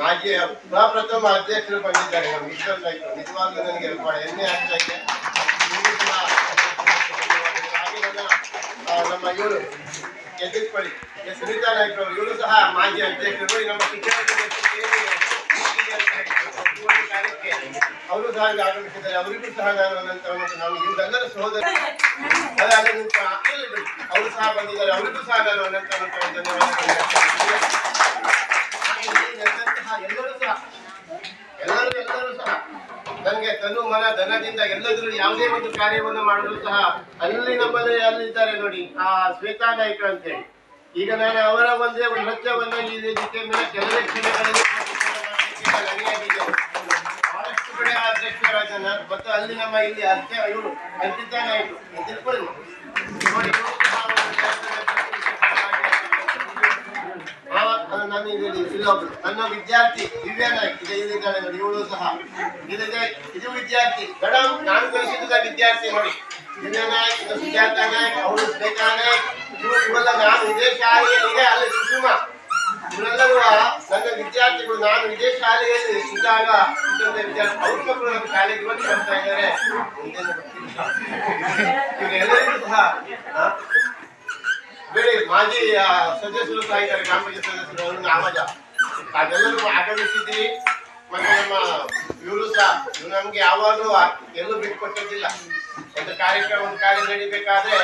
ಮಾಜಿ ಪ್ರಪ್ರಥಮ ಅಧ್ಯಕ್ಷರು ಬಂದಿದ್ದಾರೆ. ನಮ್ಗೆ ಇಷ್ಟೊಂದಾಯ್ತು, ನಿಜವಾಗ್ಲೂ ನನಗೆ ಬಹಳ ಹೆಮ್ಮೆ ಆಗ್ತಾ ಇದೆ. ಹಾಗೆ ನಮ್ಮ ಇವರು ಎದ್ದಿಟ್ಕೊಳ್ಳಿ ಸುನೀತಾ ನಾಯ್ಕ ಅವರು, ಇವರು ಸಹ ಮಾಜಿ ಅಧ್ಯಕ್ಷರು. ನಮ್ಮ ಶಿಕ್ಷಣ ಕಾರ್ಯಕ್ಕೆ ಅವರು ಸಹ ಆಗಮಿಸಿದ್ದಾರೆ. ಅವರಿಗೂ ಸಹ ನಾನು ನಂತರ ಮತ್ತು ನಾವು ಇವರೆಲ್ಲರ ಸಹೋದರ ಅವರು ಸಹ ಬಂದಿದ್ದಾರೆ. ಅವರಿಗೂ ಸಹ ನಾನು ನಂತರ ಎಲ್ಲರೂ ಸಹ ನನಗೆ ತನು ಮನ ಧನದಿಂದ ಎಲ್ಲದರೂ ಯಾವುದೇ ಒಂದು ಕಾರ್ಯವನ್ನು ಮಾಡಲು ಸಹ ಅಲ್ಲಿ ನಮ್ಮಲ್ಲಿ ಅಲ್ಲಿದ್ದಾರೆ ನೋಡಿ, ಆ ಶ್ವೇತಾ ನಾಯ್ಕ ಅಂತೇಳಿ. ಈಗ ನಾನು ಅವರ ಒಂದೇ ಒಂದು ನೃತ್ಯವನ್ನು ಈ ವೇದಿಕೆ ಮೇಲೆ ಕೆಲವೇ ಕ್ಷಣಗಳಲ್ಲಿ ಬಹಳಷ್ಟು ಕಡೆ ಅಧ್ಯಕ್ಷರಾದ ಮತ್ತು ಅಲ್ಲಿ ನಮ್ಮ ಇಲ್ಲಿ ಇವರು ಅಂಕಿತಾ ನಾಯ್ಕು ತಿಳ್ಕೊಳ್ಳಿ ನೋಡಿ. ನಾನು ಇಲ್ಲೊಬ್ರು ನನ್ನ ವಿದ್ಯಾರ್ಥಿ ದಿವ್ಯಾ ನಾಯ್ಕ್ ಇಲ್ಲಿದ್ದಾಳೆ ನೋಡಿ, ಇವಳು ಸಹ ಇದು ವಿದ್ಯಾರ್ಥಿ. ಮೇಡಮ್, ನಾನು ಕಲಿಸಿದ ವಿದ್ಯಾರ್ಥಿ ನೋಡಿ, ದಿವ್ಯಾ ನಾಯ್ಕ್, ಸುಜಾತ ನಾಯ್ಕ್, ಅವಳು ಶ್ವೇತಾ ನಾಯ್ಕ್, ಇವೆಲ್ಲ ನಾನು ಇದೇ ಶಾಲೆಯಲ್ಲಿ ಅಲ್ಲಿ ಕುಸುಮ, ಇವರೆಲ್ಲರೂ ನನ್ನ ವಿದ್ಯಾರ್ಥಿಗಳು. ನಾನು ಇದೇ ಶಾಲೆಯಲ್ಲಿ ಇದ್ದಾಗ ಇದ್ದಂತ ವಿದ್ಯಾರ್ಥಿ, ಅವ್ರ ಮಕ್ಕಳು ನಮ್ಮ ಶಾಲೆಗೆ ಇವತ್ತು ಬರ್ತಾ ಇದ್ದಾರೆ. ಇವರೆಲ್ಲರಿಗೂ ಸಹ ಬೇರೆ ಮಾಜಿ ಸದಸ್ಯರು ಸಹ ಇದ್ದಾರೆ, ಗ್ರಾಮ ಪಂಚಾಯತ್ ಸದಸ್ಯರು, ಅವ್ರನ್ನ ಆವಾಜ ಅದೆಲ್ಲರೂ ಆಗಮಿಸಿದ್ದೀವಿ. ಮತ್ತೆ ನಮ್ಮ ಇವರು ಸಹ ನಮ್ಗೆ ಯಾವಾಗಲೂ ಎಲ್ಲೂ ಬಿಟ್ಟುಕೊಟ್ಟಿದ್ದಿಲ್ಲ. ಒಂದು ಕಾರ್ಯ ನಡೀಬೇಕಾದ್ರೆ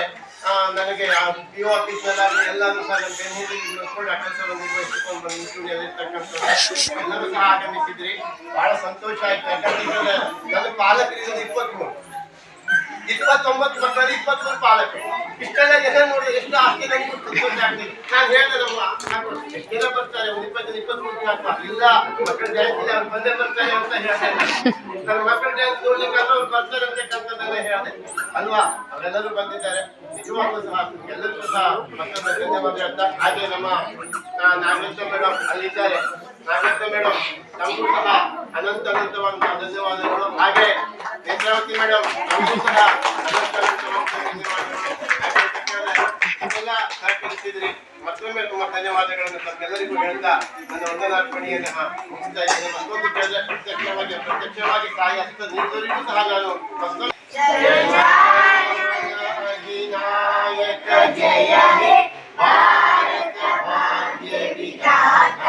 ನನಗೆ ಪಿ ಒ ಆಫೀಸ್ನಲ್ಲಾಗಲಿ ಎಲ್ಲರೂ ಸಹ ನನ್ನ ಬೆನ್ನಿಗೆ ನೋಡ್ಕೊಂಡು ಆ ಕೆಲಸವನ್ನು ನಿರ್ವಹಿಸಿಕೊಂಡು ಬಂದಿರ್ತಕ್ಕಂಥ ಎಲ್ಲರೂ ಸಹ ಆಗಮಿಸಿದ್ರಿ. ಬಹಳ ಸಂತೋಷ ಆಯ್ತು. ಯಾಕಂದ್ರೆ ನನ್ನ ಪಾಲಕರಿಂದ 29 ಮಕ್ಕಳು, 23 ಪಾಲಕರು, ಇಷ್ಟೆಲ್ಲ ಜನ ನೋಡಿದ್ರೆ ಎಷ್ಟು ಆಸ್ತಿ ನಮಗೂ ಸಂತೋಷ ಆಗ್ತದೆ. ನಾನು ಹೇಳಿದೆ ನಮ್ಮ ಎಷ್ಟು ಜನ ಬರ್ತಾರೆ, ಒಂದು 23 ಇಲ್ಲ ಮಕ್ಕಳ ಜಯಂತಿ ಅವ್ರು ಬಂದೇ ಬರ್ತಾರೆ ಅಂತ ಹೇಳ್ತಾರೆ. ನನ್ನ ಮಕ್ಕಳ ಜಯಂತಿ ನೋಡ್ಲಿಕ್ಕೆ ಅವ್ರು ಬರ್ತಾರೆ ಅಂತಕ್ಕಂಥದ್ದನ್ನ ಹೇಳಿದೆ ಅಲ್ವಾ. ಅವರೆಲ್ಲರೂ ಬಂದಿದ್ದಾರೆ, ನಿಜವಾಗ್ಲೂ ಸಹ ಎಲ್ಲರಿಗೂ ಸಹ ಮಕ್ಕಳ ಧನ್ಯವಾದ ಅಂತ. ಹಾಗೆ ನಮ್ಮ ನಾಗೇಂದ್ರ ಮೇಡಮ್ ಅಲ್ಲಿದ್ದಾರೆ, ನಾಗೇಂದ್ರ ಮೇಡಮ್ ನಮಗೂ ಸಹ ಅನಂತವಾದಂತಹ ಧನ್ಯವಾದಗಳು. ಹಾಗೆ ನೇತ್ರಾವತಿ ಮೇಡಮ್ ನಮಗೂ ಸಹ ಇದೆಲ್ಲ ಸಹಕರಿಸಿದ್ರಿ. ಮತ್ತೊಮ್ಮೆ ತುಂಬ ಧನ್ಯವಾದಗಳನ್ನು ತಮ್ಮೆಲ್ಲರಿಗೂ ಹೇಳ್ತಾ ನನ್ನ ವಂದನಾರ್ಪಣೆಯನ್ನು ಮುಗಿಸ್ತಾ ಇದ್ದೇನೆ. ಮತ್ತೊಂದು ಪ್ರತ್ಯಕ್ಷವಾಗಿ ತಾಯಿ ಹಸ್ತ ನೀಡಿದವರಿಗೂ ಸಹ ನಾನು ನಾಯಕ ಜಯ ಹೇ ಭಾರತ ಭಾಗ್ಯ ವಿಧಾತ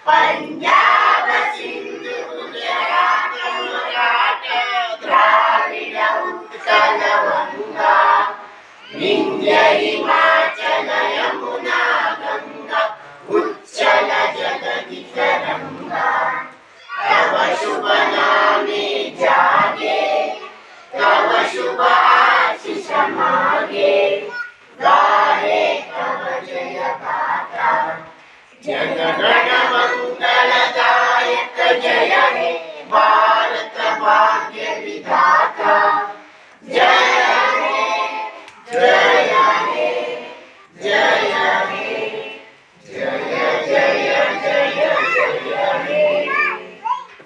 ಪಂಜಾಬ ಸಿಂಧು ಗುಜರಾತ ಮರಾಠ ದ್ರಾವಿಡ ಉತ್ಕಲ ವಂಗಾ ವಿಂಧ್ಯ ಹಿಮಾಚಲ ಯಮುನಾ ಗಂಗಾ ಉಚ್ಚಲ ಜಗದಿ ತರಂಗಾ ತವ ಶುಭ ನಾಮೆ ಜಾಗೆ तव शुभ आशीष मागे गाहे तव जय गाथा जन गण मंगलदायक जय हे